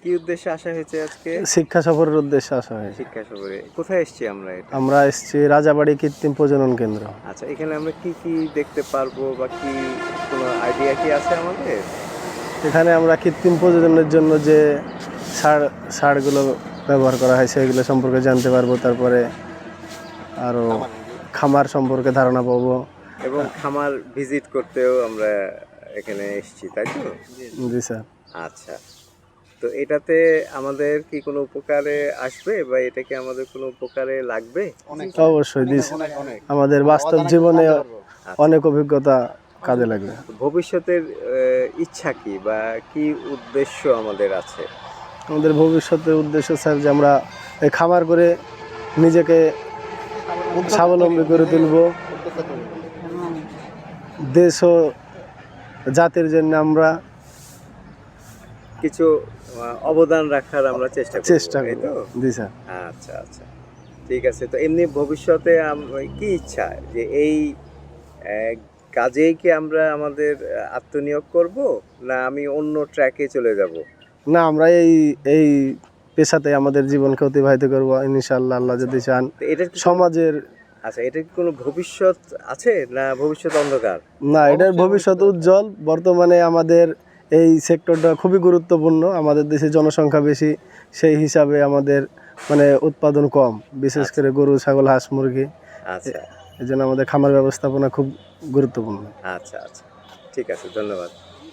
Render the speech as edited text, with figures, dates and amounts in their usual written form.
কি উদ্দেশ্যে আসা হয়েছে আজকে? শিক্ষা সফরের উদ্দেশ্যে আসা হয়েছে। শিক্ষা সফরে কোথায় এসেছি আমরা এটা? আমরা এসেছি রাজাবাড়ি কৃত্রিম প্রজনন কেন্দ্র। আচ্ছা, এখানে আমরা কি কি দেখতে পারবো বা কি কোনো আইডিয়া কি আছে আমাদের? এখানে আমরা কৃত্রিম প্রজননের জন্য যে সারগুলো ব্যবহার করা হয় সেগুলো সম্পর্কে জানতে পারবো। তারপরে আরও খামার সম্পর্কে ধারণা পাবো। এবং খামার ভিজিট করতেও আমরা এখানে এসেছি, তাই তো? জি স্যার। আচ্ছা, তো এটাতে আমাদের কি কোনো উপকারে আসবে বা এটা কি আমাদের কোনো উপকারে লাগবে? অবশ্যই জি স্যার, আমাদের বাস্তব জীবনে অনেক অভিজ্ঞতা কাজে লাগবে। ভবিষ্যতের ইচ্ছা কি বা কি উদ্দেশ্য আমাদের আছে? আমাদের ভবিষ্যতের উদ্দেশ্য স্যার যে আমরা এই খামার করে নিজেকে স্বাবলম্বী করে তুলব, দেশ ও জাতির জন্য আমরা কিছু অবদান রাখার আমরা চেষ্টা করব। এই তো? জি স্যার। আচ্ছা আচ্ছা, ঠিক আছে। তো এমনি ভবিষ্যতে কি ইচ্ছা যে এই কাজেই কি আমরা আমাদের আত্মনিয়োগ করব, না আমি অন্য ট্র্যাকে চলে যাব? না, আমরা এই এই পেশাতে আমাদের জীবনকে অতিবাহিত করবো ইনশাআল্লাহ, আল্লাহ যদি চান। এটা সমাজের আচ্ছা, এটা কি কোনো ভবিষ্যৎ আছে না ভবিষ্যৎ অন্ধকার? না, এটার ভবিষ্যৎ উজ্জ্বল। বর্তমানে আমাদের এই সেক্টরটা খুবই গুরুত্বপূর্ণ। আমাদের দেশে জনসংখ্যা বেশি, সেই হিসাবে আমাদের মানে উৎপাদন কম, বিশেষ করে গরু, ছাগল, হাঁস, মুরগি। আচ্ছা এই জন্য আমাদের খামার ব্যবস্থাপনা খুব গুরুত্বপূর্ণ। আচ্ছা আচ্ছা, ঠিক আছে, ধন্যবাদ।